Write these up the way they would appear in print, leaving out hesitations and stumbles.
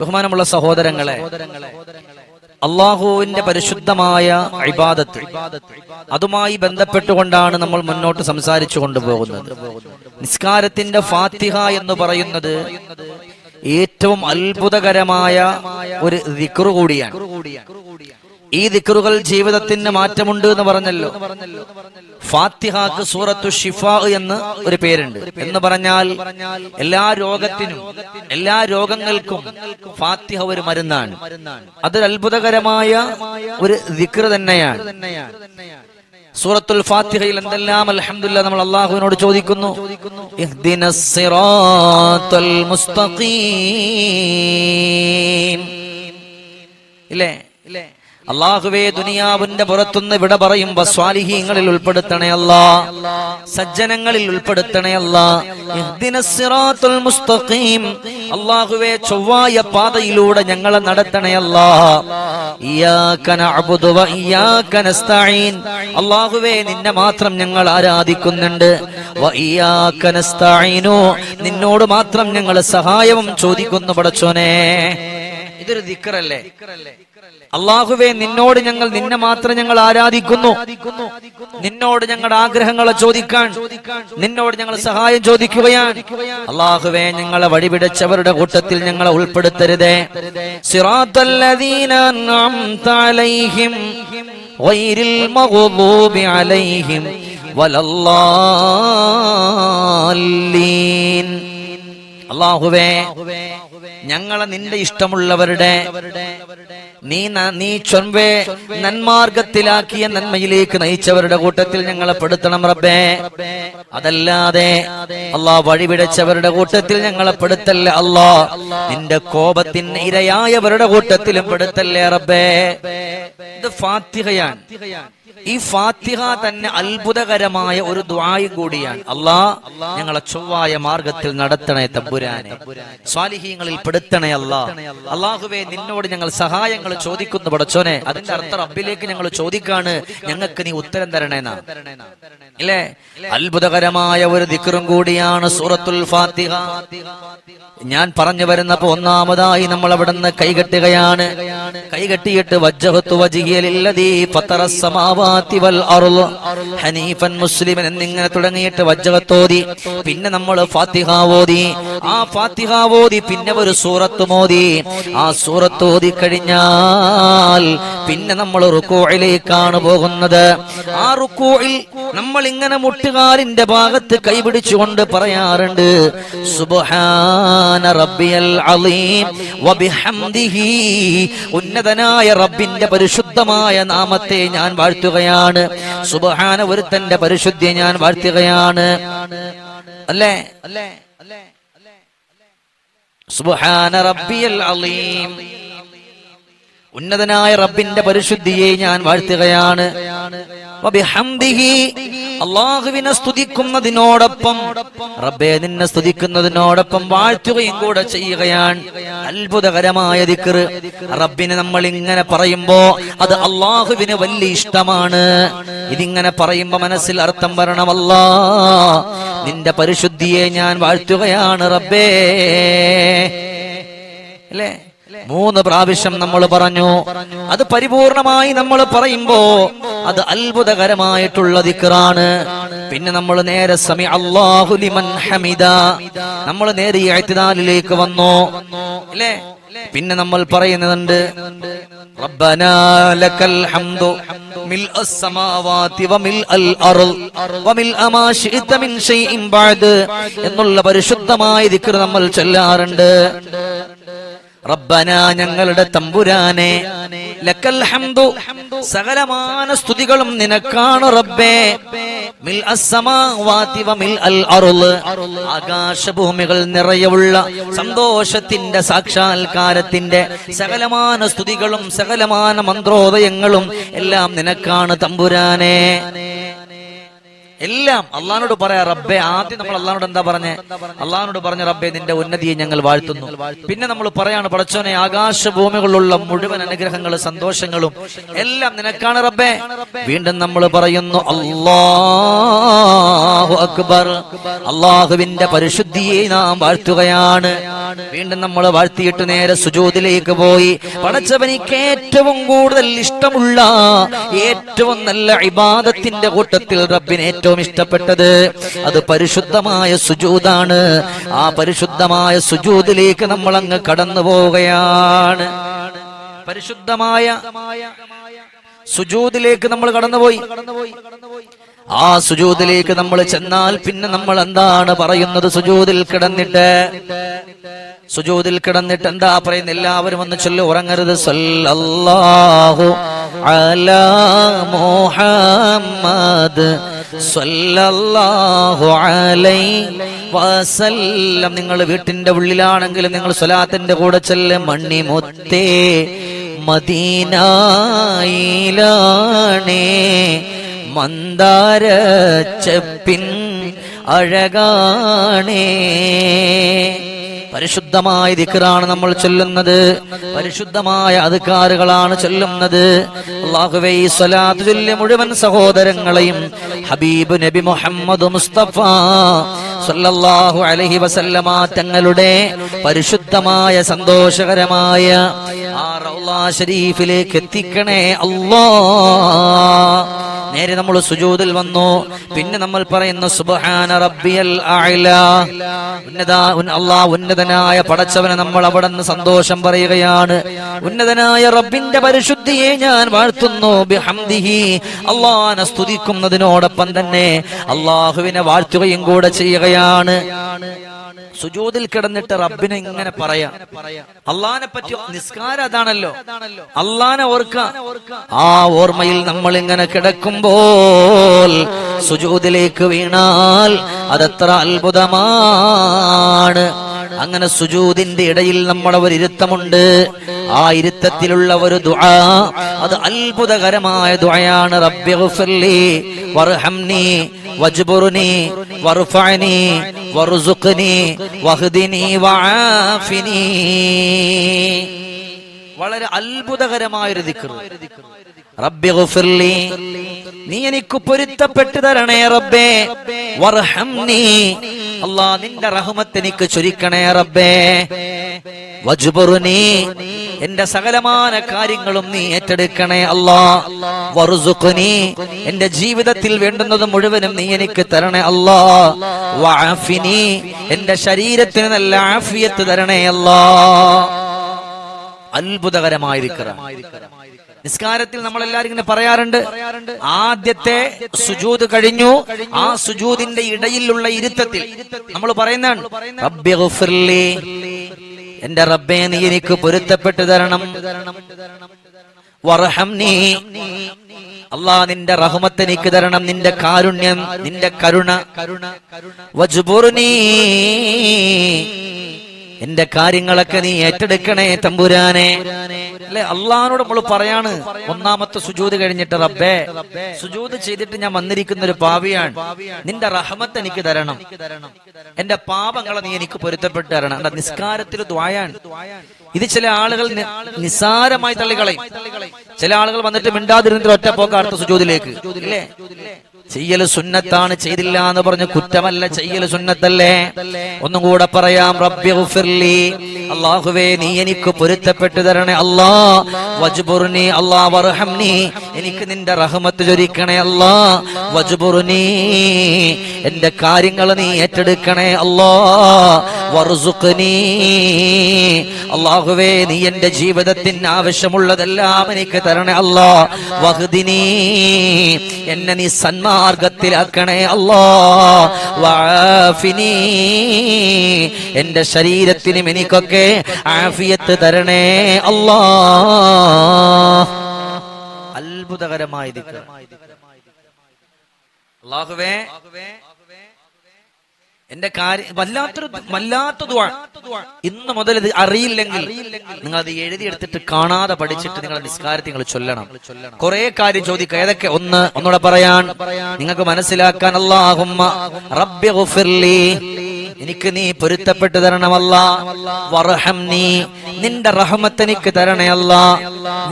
ബഹുമാനമുള്ള സഹോദരങ്ങളെ, അള്ളാഹുവിന്റെ പരിശുദ്ധമായ ഇബാദത്ത്, അതുമായി ബന്ധപ്പെട്ടുകൊണ്ടാണ് നമ്മൾ മുന്നോട്ട് സംസാരിച്ചു കൊണ്ടുപോകുന്നത്. നിസ്കാരത്തിന്റെ ഫാത്തിഹ എന്ന് പറയുന്നത് ഏറ്റവും അത്ഭുതകരമായ ഒരു ദിക്റ് കൂടിയാണ്. ഈ ദിക്റുകൾ ജീവിതത്തിന് മാറ്റമുണ്ട് എന്ന് പറഞ്ഞല്ലോ. ഫാത്തിഹക്ക് സൂറത്തു ഷിഫാ എന്ന് ഒരു പേരുണ്ട്. എന്ന് പറഞ്ഞാൽ എല്ലാ രോഗത്തിനും എല്ലാ രോഗങ്ങൾക്കും ഫാത്തിഹ ഒരു മരുന്നാണ്. അതൊരു അത്ഭുതകരമായ ഒരു ദിക്ർ തന്നെയാണ്. സൂറത്തുൽ ഫാത്തിഹയിൽ എന്തെല്ലാം അൽഹംദുലില്ലാഹ് നമ്മൾ അല്ലാഹുവിനോട് ചോദിക്കുന്നു. ഇഹ്ദിനസ് സിറാത്തൽ മുസ്തഖീം. ഇല്ലേ? അല്ലാഹുവേ, ദുനിയാവിന്റെ പുറത്തുനിന്ന് വിട പറയുമ്പോ സ്വാലിഹീങ്ങളിൽ ഉൾപ്പെടുത്തണേ അല്ലാ, സജ്ജനങ്ങളിൽ ഉൾപ്പെടുത്തണേ അല്ലാ. ഇഹ്ദിനസ് സിറാത്തുൽ മുസ്തഖീം. അല്ലാഹുവേ, ചൊവ്വായ പാതയിലൂടെ ഞങ്ങളെ നടത്തണേ അല്ലാ. ഇയ്യാക നഅ്ബുദു വ ഇയ്യാക നസ്തഈൻ. അല്ലാഹുവേ, നിന്നെ മാത്രം ഞങ്ങൾ ആരാധിക്കുന്നുണ്ട്. വ ഇയ്യാക നസ്തഈനു. നിന്നോട് മാത്രം ഞങ്ങൾ സഹായവും ചോദിക്കുന്നു പടച്ചോനെ. ഇതൊരു ദിക്റല്ലേ? അല്ലാഹുവേ, നിന്നെ മാത്രം ഞങ്ങൾ ആരാധിക്കുന്നു. നിന്നോട് ഞങ്ങളുടെ ആഗ്രഹങ്ങളെ ചോദിക്കാൻ, നിന്നോട് ഞങ്ങൾ സഹായം ചോദിക്കുകയാണ്. അല്ലാഹുവേ, ഞങ്ങളെ വഴിപിടച്ചവരുടെ കൂട്ടത്തിൽ ഞങ്ങളെ ഉൾപ്പെടുത്തരുതേ. സിറാത്തല്ലദീന അൻഅംത അലൈഹിം ഗൈറിൽ മഗ്ദൂബി അലൈഹിം വലല്ലാലീൻ. അല്ലാഹുവേ, ഞങ്ങളെ നിന്റെ ഇഷ്ടമുള്ളവരുടെ നീ ചൊവ്വേ നന്മാർഗത്തിലാക്കിയ നന്മയിലേക്ക് നയിച്ചവരുടെ കൂട്ടത്തിൽ ഞങ്ങളെ പെടുത്തണം റബ്ബേ. അതല്ലാതെ അല്ലാഹ് വഴിപിടച്ചവരുടെ കൂട്ടത്തിൽ ഞങ്ങളെ പെടുത്തല്ലേ അല്ലാ. നിന്റെ കോപത്തിന് ഇരയായവരുടെ കൂട്ടത്തിലും പെടുത്തല്ലേ റബ്ബേ. ഇത് ഫാത്തിഹയാണ്. ഈ ഫാത്തിഹ തന്നെ അത്ഭുതകരമായ ഒരു ദുആ കൂടിയാണ്. അല്ലാ, ഞങ്ങളെ ചൊവ്വായ മാർഗത്തിൽ നടത്തണേ തമ്പുരാനെ, സ്വാലിഹീങ്ങളിൽ പെടുത്തണേ അല്ലാ. അല്ലാഹുവേ, നിന്നോട് ഞങ്ങൾ സഹായങ്ങൾ ചോദിക്കുന്നു പടച്ചോനെ. അതിന്റെ അർത്ഥം റബ്ബിലേക്ക് ഞങ്ങൾ ചോദിക്കാണ്, ഞങ്ങൾക്ക് നീ ഉത്തരം തരണേന്നാ, ഇല്ലേ? അത്ഭുതകരമായ ഒരു ദിക്റും കൂടിയാണ് സൂറത്തുൽ ഫാത്തിഹ. ഞാൻ പറഞ്ഞു വരുന്നപ്പോ ഒന്നാമതായി നമ്മൾ അവിടുന്ന് കൈകെട്ടുകയാണ്. കൈകെട്ടിയിട്ട് വജ്ജഹത്തു വജ്ഹിയ ലില്ലദീ ഫത്തറസ് സമാവാതി വൽ അർള് ഹനീഫൻ മുസ്ലിമൻ എന്നിങ്ങനെ തുടങ്ങിയിട്ട് വജ്ജഹത്തോതി. പിന്നെ നമ്മൾ ഫാത്തിഹ ഓതി. ആ ഫാത്തിഹ ഓതി പിന്നെ ഒരു സൂറത്ത് ഓതി. ആ സൂറത്ത് ഓതി കഴിഞ്ഞാൽ പിന്നെ നമ്മൾ റുകൂഇലേക്കാണ് പോകുന്നത്. ആ റുകൂഇൽ നമ്മൾ ഇങ്ങനെ മുട്ടുകാലിന്റെ ഭാഗത്ത് കൈപിടിച്ചുകൊണ്ട് പറയാറുണ്ട്, സുബ്ഹാന റബ്ബിയൽ അളീം വബിഹംദിഹി. ഉന്നതനായ റബ്ബിന്റെ പരിശുദ്ധമായ നാമത്തെ ഞാൻ വാഴ്ത്തുകയാണ്. സുബ്ഹാന, ഒരുത്തന്റെ പരിശുദ്ധിയെ ഞാൻ വാഴ്ത്തുകയാണ്. അല്ലേ? സുബ്ഹാന റബ്ബിയൽ അളീം, ഉന്നതനായ റബ്ബിന്റെ പരിശുദ്ധിയെ ഞാൻ വാഴ്ത്തുകയാണ്. വബിഹംദിഹി, അല്ലാഹുവിനെ സ്തുതിക്കുന്നതിനോടൊപ്പം, റബ്ബേ നിന്നെ സ്തുതിക്കുന്നതിനോടൊപ്പം വാഴ്ത്തുകയും കൂടെ ചെയ്യുകയാണ്. അത്ഭുതകരമായ ദിക്റ്. റബ്ബിനെ നമ്മൾ ഇങ്ങനെ പറയുമ്പോ അത് അല്ലാഹുവിന് വലിയ ഇഷ്ടമാണ്. ഇതിങ്ങനെ പറയുമ്പോ മനസ്സിൽ അർത്ഥം വരണം, അല്ലാ നിന്റെ പരിശുദ്ധിയെ ഞാൻ വാഴ്ത്തുകയാണ് റബ്ബേ. അല്ലേ? 3 പ്രാവശ്യം നമ്മൾ പറഞ്ഞു. അത് പരിപൂർണമായി നമ്മൾ പറയുമ്പോ അത് അത്ഭുതകരമായിട്ടുള്ള ദിക്റാണ്. പിന്നെ നമ്മൾ നേരെ സമി അല്ലാഹു ലിമൻ ഹമിദ, നമ്മൾ നേരെ ഇഅ്തിദാലിലേക്ക് വന്നു. അല്ലേ? പിന്നെ നമ്മൾ പറയുന്നുണ്ട്, റബ്ബനാ ലക്കൽ ഹംദു മിൽഅസ് സമാവാതി വമിൽഅൽ അർള് വമിൽഅ മാ ശിഅത മിൻ ശൈഇൻ ബഅദ് എന്നുള്ള പരിശുദ്ധമായ ദിക്ർ നമ്മൾ ചൊല്ലാറുണ്ട്. റബ്ബന, ഞങ്ങളുടെ തമ്പുരാനെ, ലക്കൽ ഹംദു, സകലമാന സ്തുതികളും നിനക്കാണ് റബ്ബേ. മിൽഅസ് സമാവാതി വമിൽഅൽ അർള്, ആകാശഭൂമികൾ നിറയുള്ള സന്തോഷത്തിന്റെ സാക്ഷാത്കാരത്തിന്റെ സകലമാന സ്തുതികളും സകലമാന മന്ത്രോദയങ്ങളും എല്ലാം നിനക്കാണ് തമ്പുരാനെ. എല്ലാം അള്ളാഹിനോട് പറയാ. റബ്ബേ, ആദ്യം നമ്മൾ അള്ളാഹിനോട് എന്താ പറഞ്ഞേ? അള്ളാഹിനോട് പറഞ്ഞ റബ്ബേ നിന്റെ ഉന്നതിയെ ഞങ്ങൾ വാഴ്ത്തുന്നു. പിന്നെ നമ്മൾ പറയാണ്, പടച്ചോനെ ആകാശഭൂമികളിലുള്ള മുഴുവൻ അനുഗ്രഹങ്ങളും സന്തോഷങ്ങളും എല്ലാം നിനക്കാണ് റബ്ബേ. വീണ്ടും നമ്മൾ പറയുന്നു അല്ലാഹു അക്ബർ, അള്ളാഹുവിന്റെ പരിശുദ്ധിയെ നാം വാഴ്ത്തുകയാണ്. വീണ്ടും നമ്മൾ വാഴ്ത്തിയിട്ട് നേരെ സുജൂദിലേക്ക് പോയി. പടച്ചവനിക്ക് ഏറ്റവും കൂടുതൽ ഇഷ്ടമുള്ള ഏറ്റവും നല്ല ഇബാദത്തിന്റെ കൂട്ടത്തിൽ റബ്ബിന് ഏറ്റവും ഇഷ്ടപ്പെട്ടത് അത് പരിശുദ്ധമായ സുജൂദാണ്. ആ പരിശുദ്ധമായ സുജൂദിലേക്ക് നമ്മൾ അങ്ങ് കടന്നു പോവുകയാണ്. പരിശുദ്ധമായ സുജൂദിലേക്ക് നമ്മൾ കടന്നുപോയി. ആ സുജൂദിലേക്ക് നമ്മൾ ചെന്നാൽ പിന്നെ നമ്മൾ എന്താണ് പറയുന്നത്? സുജൂദിൽ കിടന്നിട്ട് എന്താ പറയുന്നത്? എല്ലാവരും ഒന്ന് ചൊല്ലു, ഉറങ്ങരുത്. സല്ലല്ലാഹു അലാ മുഹമ്മദ് സല്ലല്ലാഹു അലൈഹി വസല്ലം. നിങ്ങൾ വീട്ടിന്റെ ഉള്ളിലാണെങ്കിലും നിങ്ങൾ സ്വലാത്തിന്റെ കൂടെ ചൊല്ല്. മണിമുത്തേ മദീനയിലാണേ മന്ദാര ചെപ്പിൻ അഴകാണേ. പരിശുദ്ധമായ ദിക്റാണ് നമ്മൾ ചൊല്ലുന്നത്, പരിശുദ്ധമായ അദ്കാറുകളാണ് ചൊല്ലുന്നത്. അല്ലാഹുവേ, ഈ സ്വലാത്ത് ചൊല്ലിയ മുഴുവൻ സഹോദരങ്ങളെയും ഹബീബ് നബി മുഹമ്മദ് മുസ്തഫ സല്ലല്ലാഹു അലൈഹി വസല്ലമ തങ്ങളുടെ പരിശുദ്ധമായ സന്തോഷകരമായ ആ റൗള ശരീഫിലേക്ക് എത്തിക്കണേ അല്ലാഹ്. നേരെ നമ്മൾ സുജൂദിൽ വന്നു. പിന്നെ നമ്മൾ പറയുന്നു സുബ്ഹാന റബ്ബിയൽ അഅ്ല. ഉന്നതനായ പടച്ചവനെ നമ്മൾ അവിടെ നിന്ന് സന്തോഷം പറയുകയാണ്. ഉന്നതനായ റബ്ബിന്റെ പരിശുദ്ധിയെ ഞാൻ വാഴ്ത്തുന്നു. ബിഹംദിഹി, അല്ലാഹുവിനെ സ്തുതിക്കുന്നതിനോടൊപ്പം തന്നെ അല്ലാഹുവിനെ വാഴ്ത്തുകയും കൂടെ ചെയ്യുകയാണ്. സുജൂദിൽ കിടന്നിട്ട് റബ്ബിനെ ഇങ്ങനെ പറയാ. അള്ളാഹിനെ പറ്റി നിസ്കാരം അതാണല്ലോ, അള്ളാഹിനെ ഓർക്കുക. ആ ഓർമ്മയിൽ നമ്മൾ ഇങ്ങനെ കിടക്കുമ്പോൾ സുജൂദിലേക്ക് വീണാൽ അതെത്ര അത്ഭുതമാണ്. അങ്ങനെ സുജൂദിന്റെ ഇടയിൽ നമ്മുടെ ഒരു ഇരുത്തമുണ്ട്. ആ ഇരുത്തത്തിലുള്ള ഒരു ദുആ അത് അത്ഭുതകരമായ ദുആയാണ്. റബ്ബിഗ്ഫിർലി വർഹംനി വജ്ബുർനി വർഫഅനി വർസുഖ്നി വഹ്ദിനി വആഫിനി. വളരെ അത്ഭുതകരമായൊരു ദിക്ർ. റബ്ബിഗ്ഫിർലി, നീ എനിക്ക് പൊരുത്തപ്പെട്ടു തരണേ റബ്ബേ. വർഹംനി, അല്ലാഹ് നിന്റെ റഹ്മത്ത് എനിക്ക് ചൊരിക്കണേ റബ്ബേ. വജ്ബുർനി, എന്റെ സകലമാന കാര്യങ്ങളും നീ ഏറ്റെടുക്കണേ അല്ലാഹ്. വർസുഖ്നി, എന്റെ ജീവിതത്തിൽ വേണ്ടുന്നത് മുഴുവനും നീ എനിക്ക് തരണേ അല്ലാഹ്. വആഫിനി, എന്റെ ശരീരത്തിന് നല്ല ആഫിയത്ത് തരണേ അല്ലാഹ്. അത്ഭുതകരമായ ദിക്റാണ്. നിസ്കാരത്തിൽ നമ്മൾ എല്ലാവരും ഇങ്ങനെ പറയാറുണ്ട്. ആദ്യത്തെ സുജൂദ് കഴിഞ്ഞു, ആ സുജൂദിന്റെ ഇടയിലുള്ള ഇരുത്തത്തിൽ നമ്മൾ പറയുന്നതാണ് റബ്ബിഗ്ഫിർലി, എന്റെ റബ്ബേ നീ എനിക്ക് പൊരുത്തപ്പെട്ടു തരണം. വർഹംനി, അല്ലാഹ് നിന്റെ റഹ്മത്ത് എനിക്ക് തരണം, നിന്റെ കാരുണ്യം, നിന്റെ കരുണ. വജ്ബുർനി, എന്റെ കാര്യങ്ങളൊക്കെ നീ ഏറ്റെടുക്കണേ തമ്പുരാനെ. അല്ലെ, അള്ളാഹിനോട് നമ്മൾ പറയാണ് ഒന്നാമത്തെ സുജൂദ് കഴിഞ്ഞിട്ട്, റബ്ബേ സുജൂദ് ചെയ്തിട്ട് ഞാൻ വന്നിരിക്കുന്ന ഒരു പാപിയാണ്, നിന്റെ റഹ്മത്ത് എനിക്ക് തരണം, എന്റെ പാപങ്ങളെ നീ എനിക്ക് പൊരുത്തപ്പെട്ട് തരണം. എന്റെ നിസ്കാരത്തിൽ ദുആയാണ്. ഇത് ചില ആളുകൾ നിസ്സാരമായി തള്ളിക്കളയും. ചില ആളുകൾ വന്നിട്ട് മിണ്ടാതിരുന്നിട്ട് ഒറ്റപ്പോക്ക് അടുത്ത സുജൂദിലേക്ക്. ഇല്ലേ, ചെയ്യല് സുന്നത്താണ്, ചെയ്തില്ല എന്ന് പറഞ്ഞ് കുറ്റമല്ല, ചെയ്യല് സുന്നത്തല്ലേ. ഒന്നും കൂടെ പറയാം, റബ്ബിഗ്ഫിർലി, അല്ലാഹുവേ നീ എനിക്ക് പൊരുത്തപ്പെട്ടു തരണേ അല്ലാഹ്. വജ്ബുർനി, അല്ലാഹ് വർഹംനി, എനിക്ക് നിന്റെ റഹ്മത്ത് ചൊരിക്കണേ അല്ലാഹ്. വജ്ബുർനി, എന്റെ കാര്യങ്ങൾ നീ ഏറ്റെടുക്കണേ അല്ലാഹ്. വർസുഖ്നി, അല്ലാഹുവേ നീ എന്റെ ജീവിതത്തിന് ആവശ്യമുള്ളതെല്ലാം എനിക്ക് തരണേ അല്ലാഹ്. വഹ്ദിനി, എന്നെ നീ സന്മാർഗത്തിലാക്കണേ അല്ലാഹ്. വആഫിനി, എന്റെ ശരീരത്തിനും എനിക്കൊക്കെ ആഫിയത്ത് തരണേ അല്ലാഹ്. അത്ഭുതകരമായ ദിക്ർ. അല്ലാഹുവേ എന്റെ കാര്യം വല്ലാത്ത ദുആ. ഇന്ന് മുതൽ ഇത് അറിയില്ലെങ്കിൽ നിങ്ങൾ അത് എഴുതിയെടുത്തിട്ട് കാണാതെ പഠിച്ചിട്ട് നിങ്ങളുടെ നിസ്കാരത്തിൽ നിങ്ങൾ ചൊല്ലണം. കുറെ കാര്യം ചോദിക്കുക. ഏതൊക്കെ? ഒന്നുകൂടെ പറയാൻ നിങ്ങൾക്ക് മനസ്സിലാക്കാൻ, അല്ലാഹുമ്മ റബ്ബി ഗുഫിർലി, എനിക്ക് നീ പൊരുത്തപ്പെട്ടു തരണമല്ലാ. വർഹംനി, നിന്റെ റഹ്മത്ത് എനിക്ക് തരണേ അല്ലാ.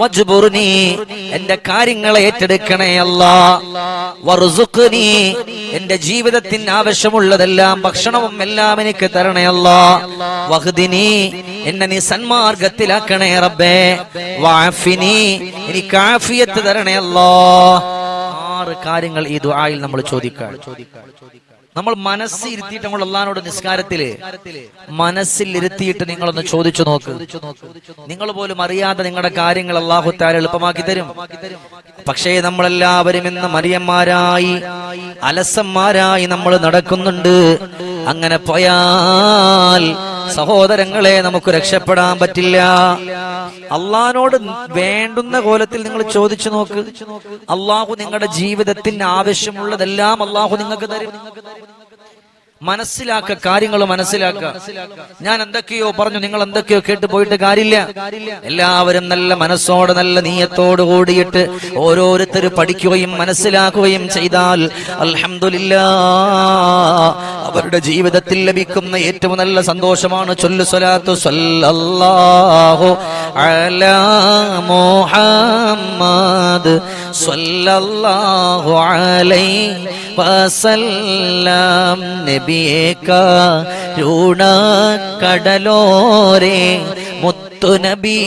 വജ്ബുർനി, എന്റെ കാര്യങ്ങളെ ഏറ്റെടുക്കണേ അല്ലാ. വർസുഖ്നി, എന്റെ ജീവിതത്തിന് ആവശ്യമുള്ളതെല്ലാം ഭക്ഷണവും എല്ലാം എനിക്ക് തരണേ അല്ലാ. വഹ്ദിനി, എന്നെ നീ സന്മാർഗത്തിലാക്കണേ റബ്ബേ. വഅഫിനി, എനിക്ക് ആഫിയത്ത് തരണേ അല്ലാ. 6 കാര്യങ്ങൾ ഈ ദുആയിൽ നമ്മൾ ചോദിക്കാം. നമ്മൾ മനസ്സിരുത്തിയിട്ട് നമ്മൾ അല്ലാഹുവോട് നിസ്കാരത്തില് മനസ്സിലിരുത്തിയിട്ട് നിങ്ങളൊന്ന് ചോദിച്ചു നോക്ക്. നിങ്ങൾ പോലും അറിയാതെ നിങ്ങളുടെ കാര്യങ്ങൾ അല്ലാഹു തആല എളുപ്പമാക്കി തരും. പക്ഷേ നമ്മളെല്ലാവരും ഇന്ന് മരിയന്മാരായി അലസന്മാരായി നമ്മൾ നടക്കുന്നുണ്ട്. അങ്ങനെ പോയാൽ സഹോദരങ്ങളെ നമുക്ക് രക്ഷപ്പെടാൻ പറ്റില്ല. അള്ളാഹിനോട് വേണ്ടുന്ന കോലത്തിൽ നിങ്ങൾ ചോദിച്ചു നോക്ക്. അള്ളാഹു നിങ്ങളുടെ ജീവിതത്തിന് ആവശ്യമുള്ളതെല്ലാം അള്ളാഹു നിങ്ങൾക്ക് തരും. മനസ്സിലാക്ക, കാര്യങ്ങൾ മനസ്സിലാക്ക. ഞാൻ എന്തൊക്കെയോ പറഞ്ഞു, നിങ്ങൾ എന്തൊക്കെയോ കേട്ട് പോയിട്ട് കാര്യമില്ല. എല്ലാവരും നല്ല മനസ്സോടെ നല്ല നീയത്തോട് കൂടിയിട്ട് ഓരോരുത്തർ പഠിക്കുകയും മനസ്സിലാക്കുകയും ചെയ്താൽ അൽഹംദുലില്ലാഹ് അവരുടെ ജീവിതത്തിൽ ലഭിക്കുന്ന ഏറ്റവും നല്ല സന്തോഷമാണ് ചൊല്ലു സ്വലാത്തു സല്ലല്ലാഹു അലാ മുഹമ്മദ് സല്ലല്ലാഹു അലൈഹി വസല്ലം. നബിയേ കരുണ കടലോരേ മുത്തു നബി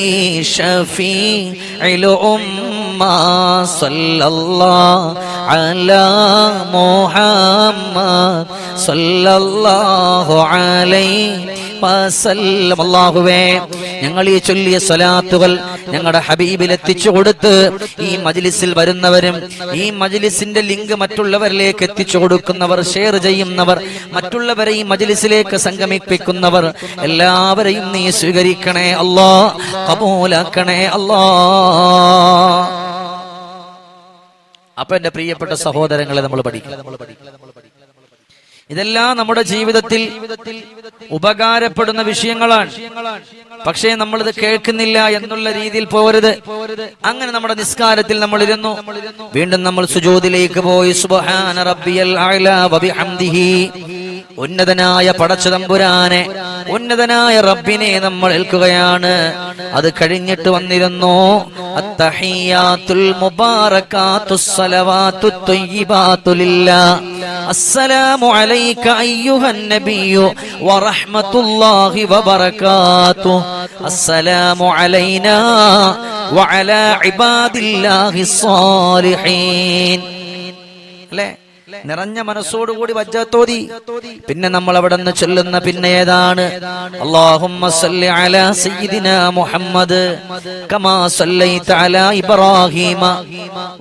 ഷഫീഉൽ ഉമ്മ സല്ലല്ലാഹു അലാ മുഹമ്മദ് സല്ലല്ലാഹു അലൈഹി വസല്ലം. അല്ലാഹുവേ, ഞങ്ങൾ ഈ ചൊല്ലിയ സ്വലാത്തുകൾ ഞങ്ങളുടെ ഹബീബിൽ എത്തിച്ചു കൊടുത്ത് ഈ മജ്ലിസിൽ വരുന്നവരും ഈ മജ്ലിസിന്റെ ലിങ്ക് മറ്റുള്ളവരിലേക്ക് എത്തിച്ചു കൊടുക്കുന്നവർ, ഷെയർ ചെയ്യുന്നവർ, മറ്റുള്ളവരെ ഈ മജ്ലിസിലേക്ക് സംഗമിപ്പിക്കുന്നവർ എല്ലാവരെയും നീ സ്വീകരിക്കണേ അല്ലാ, ഖബൂലാക്കണേ അല്ലാ. അപ്പൊ എന്റെ പ്രിയപ്പെട്ട സഹോദരങ്ങളെ, നമ്മൾ പഠിക്കണം. ഇതെല്ലാം നമ്മുടെ ജീവിതത്തിൽ ഉപകാരപ്പെടുന്ന വിഷയങ്ങളാണ്. പക്ഷേ നമ്മളിത് കേൾക്കുന്നില്ല എന്നുള്ള രീതിയിൽ പോരുത്. അങ്ങനെ നമ്മുടെ നിസ്കാരത്തിൽ നമ്മൾ ഇരുന്നു, വീണ്ടും നമ്മൾ സുജൂദിലേക്ക് പോയി. സുബ്ഹാന റബ്ബിയൽ അഅ്ലാ വബിഹംദിഹി, ഉന്നതനായ പടച്ച തമ്പുരാനെ, ഉന്നതനായ റബ്ബിനെ നമ്മൾ ഏൽക്കുകയാണ്. അത് കഴിഞ്ഞിട്ട് വന്നിരുന്നു അത്തഹിയാത്തുൽ മുബാറകാത്തുസ് സലവാത്തുത് ത്വയ്യിബാതു ലില്ലാഹ്. അസ്സലാമു അലൈക അയ്യുഹൻ നബിയ്യു വറഹ്മത്തുള്ളാഹി വബറകാതുഹു. അസ്സലാമു അലൈനാ വഅലാ ഇബാദില്ലാഹിസ് സ്വാലിഹീൻ. അല്ലേ? നിറഞ്ഞ മനസ്സോടുകൂടി വജ്ജത്തോതി. പിന്നെ നമ്മൾ അവിടെ നിന്ന് ചൊല്ലുന്ന പിന്നെ ഏതാണ്? അല്ലാഹുമ്മ സല്ലി അലാ സയ്യിദിനാ മുഹമ്മദ് കമാ സല്ലൈത അലാ ഇബ്രാഹീമ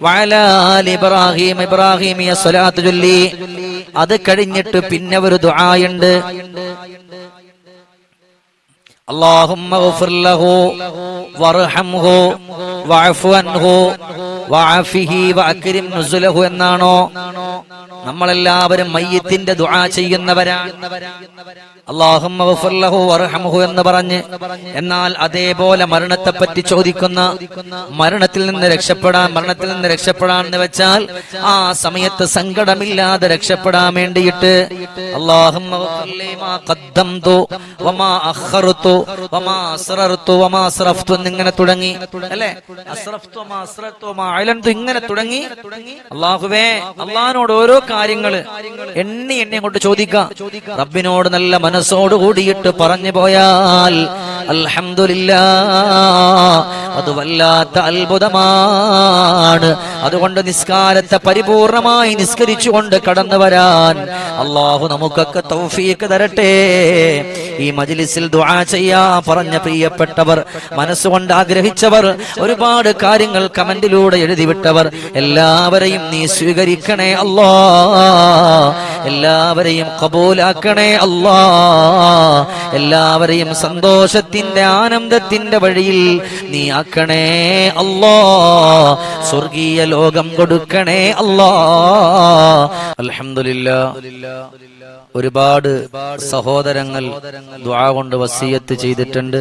വഅലാ ആലി ഇബ്രാഹീമ. ഇബ്രാഹീമിയ സ്വലാത്ത് ചൊല്ലി. അത് കഴിഞ്ഞിട്ട് പിന്നെ ഒരു ദുആയുണ്ട്. അല്ലാഹുമ്മ ഗഫിർ ലഹു വർഹംഹു വഅഫു അൻഹു വഅഫിഹി വഅക്രിം നുസുലഹു എന്നാണോ? നമ്മളെല്ലാവരും മയ്യിത്തിന്റെ ദുആ ചെയ്യുന്നവരാണ്. അല്ലാഹുമ്മ ഗഫിർ ലഹു വർഹംഹു എന്ന് പറഞ്ഞ്, എന്നാൽ അതേപോലെ മരണത്തെ പറ്റി ചോദിക്കുന്ന, മരണത്തിൽ നിന്ന് രക്ഷപ്പെടാൻ എന്ന് വെച്ചാൽ ആ സമയത്ത് സങ്കടമില്ലാതെ രക്ഷപ്പെടാൻ വേണ്ടിയിട്ട് അല്ലാഹുമ്മ ഗഫിർ ലി മാ ഖദ്ദംതു വമാ അഖർതു വമാ അസ്റർതു വമാ അസ്റഫ്തു എന്നിങ്ങനെ തുടങ്ങി. അല്ലേ? അസ്റഫ്തു വമാ അസ്റർതു വമാ അലൻതു ഇങ്ങനെ തുടങ്ങി. അല്ലാഹുവേ, അല്ലാഹുവോട് ഓരോ കാര്യങ്ങൾ എണ്ണി കൊണ്ട് ചോദിക്കാം. റബ്ബിനോട് നല്ല മനസ്സോട് കൂടിയിട്ട് പറഞ്ഞു പോയാൽ അൽഹംദുലില്ലാഹ് അത് വല്ലാത്ത അത്ഭുതമാണ്. അതുകൊണ്ട് നിസ്കാരത്തെ പരിപൂർണമായി നിസ്കരിച്ചുകൊണ്ട് കടന്നു വരാൻ അല്ലാഹു നമുക്കൊക്കെ തൗഫീഖ് തരട്ടെ. ഈ മജ്ലിസിൽ ദുആ ചെയ്യാ പറഞ്ഞ പ്രിയപ്പെട്ടവർ, മനസ്സുകൊണ്ട് ആഗ്രഹിച്ചവർ, ഒരുപാട് കാര്യങ്ങൾ കമന്റിലൂടെ എഴുതിവിട്ടവർ എല്ലാവരെയും നീ സ്വീകരിക്കണേ അല്ലാ. എല്ലാവരെയും ഖബൂലാക്കണേ അല്ലാ. എല്ലാവരെയും സന്തോഷത്തിന്റെ ആനന്ദത്തിന്റെ വഴിയിൽ നീ ആക്കണേ അല്ലാ. സ്വർഗീയ ലോകം കൊടുക്കണേ അല്ലാ. അൽഹംദുലില്ലാഹ്. ഒരുപാട് സഹോദരങ്ങൾ ദുആ കൊണ്ട് വസിയത്ത് ചെയ്തിട്ടുണ്ട്.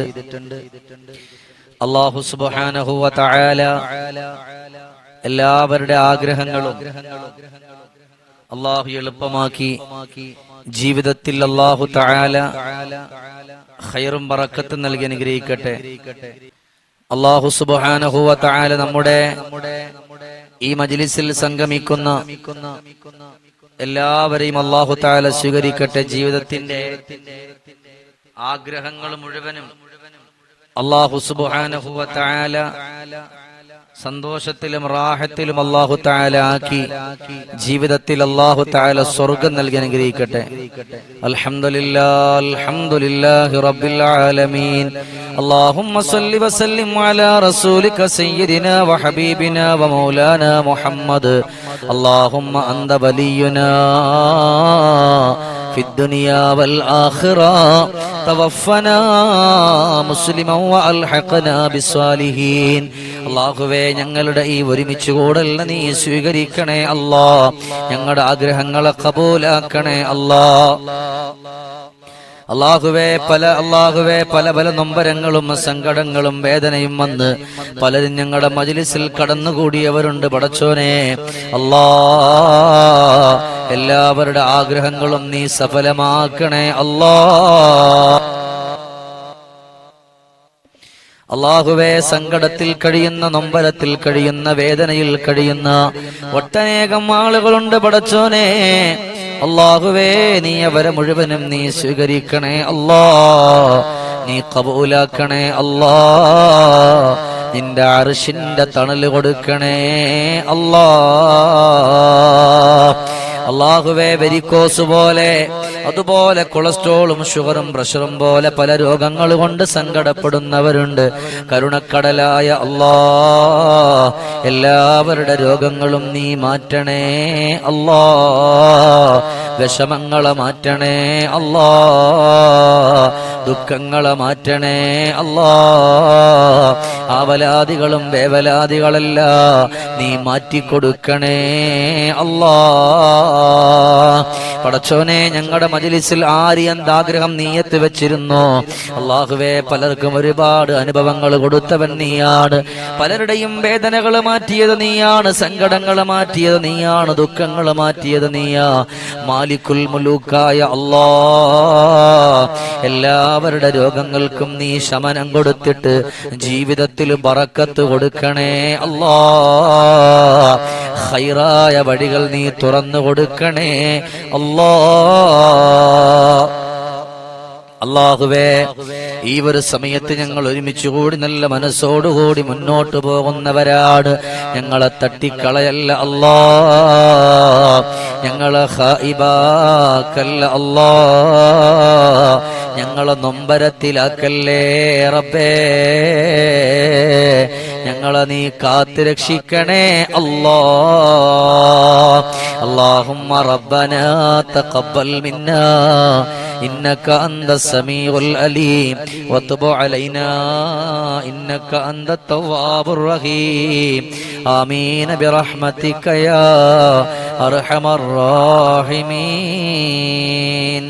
അല്ലാഹു സുബ്ഹാനഹു വ തആല എല്ലാവരുടെ ആഗ്രഹങ്ങളും അല്ലാഹു എളുപ്പമാക്കി ജീവിതത്തിൽ അല്ലാഹു തആല ഖൈറും ബറക്കത്തും നൽകി അനുഗ്രഹിക്കട്ടെ. അല്ലാഹു സുബ്ഹാനഹു വ തആല നമ്മുടെ ഈ മജ്ലിസിൽ സംഗമിക്കുന്ന എല്ലാവരെയും അല്ലാഹു തആല സ്വീകരിക്കട്ടെ. ജീവിതത്തിന്റെ ആഗ്രഹങ്ങൾ മുഴുവനും അല്ലാഹു സുബ്ഹാനഹു വ തആല സന്തോഷത്തിലും റാഹത്തിലും അല്ലാഹു തആല ആക്കി ജീവിതത്തിൽ അല്ലാഹു തആല സ്വർഗ്ഗം നൽകി അനുഗ്രഹിക്കട്ടെ. അൽഹംദുലില്ലാഹി റബ്ബിൽ ആലമീൻ. اللهم صل وسلم على رسولك سيدنا وحبيبنا ومولانا محمد. اللهم أنت ولينا في الدنيا والآخرة توفنا مسلما وألحقنا بالصالحين. അല്ലാഹുവേ, ഞങ്ങളുടെ ഈ ഒരുമിച്ച് കൂടൽ നീ സ്വീകരിക്കണേ അല്ലാ. ഞങ്ങളുടെ ആഗ്രഹങ്ങളെ കബൂലാക്കണേ അല്ലാ. അല്ലാഹുവേ പല നൊമ്പരങ്ങളും സങ്കടങ്ങളും വേദനയും വന്ന് പലരും ഞങ്ങളുടെ മജ്ലിസിൽ കടന്നുകൂടിയവരുണ്ട്. പടച്ചോനെ അല്ലാ, എല്ലാവരുടെ ആഗ്രഹങ്ങളും നീ സഫലമാക്കണേ അല്ലാ. അല്ലാഹുവേ, സങ്കടത്തിൽ കഴിയുന്ന, നൊമ്പരത്തിൽ കഴിയുന്ന, വേദനയിൽ കഴിയുന്ന ഒട്ടനേകം ആളുകളുണ്ട്. പടച്ചോനെ അല്ലാഹുവേ, നീ അവരെ മുഴുവനും നീ സ്വീകരിക്കണേ അല്ലാ. നീ ഖബൂലാക്കണേ അല്ലാ. നിന്റെ അർശിന്റെ തണല് കൊടുക്കണേ അല്ലാ. അല്ലാഹുവേ, വെരിക്കോസ് പോലെ, അതുപോലെ കൊളസ്ട്രോളും ഷുഗറും പ്രഷറും പോലെ പല രോഗങ്ങൾ കൊണ്ട് സങ്കടപ്പെടുന്നവരുണ്ട്. കരുണക്കടലായ അല്ലാ, എല്ലാവരുടെ രോഗങ്ങളും നീ മാറ്റണേ അല്ലാ. വിഷമങ്ങളെ മാറ്റണേ അല്ലാ. ദുഃഖങ്ങളെ മാറ്റണേ അല്ലാ. ആവലാദികളും വേവലാദികളല്ല നീ മാറ്റിക്കൊടുക്കണേ അല്ലാ. പടച്ചോനെ, ഞങ്ങളുടെ മജ്ലിസിൽ ആര് എന്താഗ്രഹം നീയത്ത് വെച്ചിരുന്നോ അല്ലാഹുവേ, പലർക്കും ഒരുപാട് അനുഭവങ്ങൾ കൊടുത്തവൻ നീയാണ്. പലരുടെയും വേദനകൾ മാറ്റിയത് നീയാണ്, സങ്കടങ്ങൾ മാറ്റിയത് നീയാണ്, ദുഃഖങ്ങൾ മാറ്റിയത് നീയാ. മാലിക്കുൽ മുലൂക്കായ അല്ലാ, എല്ലാവരുടെ രോഗങ്ങൾക്കും നീ ശമനം കൊടുത്തിട്ട് ജീവിതത്തിൽ ബറക്കത്ത് കൊടുക്കണേ അല്ലാ. ഖൈറായ വഴികൾ നീ തുറന്നു കൊടുക്കണേ അല്ലാ. അല്ലാഹുവേ, ഈ ഒരു സമയത്ത് ഞങ്ങൾ ഒരുമിച്ച് കൂടി നല്ല മനസ്സോടുകൂടി മുന്നോട്ട് പോകുന്നവരാണ്. ഞങ്ങളെ തട്ടിക്കളയല്ല അല്ലാ. ഞങ്ങളെ ഖായിബാക്കല്ല അല്ലാ. ഞങ്ങളെ നൊമ്പരത്തിലാക്കല്ലേ റബ്ബേ. ഞങ്ങളെ നീ കാത്ത് രക്ഷിക്കണേ അല്ലാ. اللهم ربنا تقبل منا إنك أنت السميع العليم وتب علينا إنك أنت التواب الرحيم. آمين برحمتك يا أرحم الراحمين.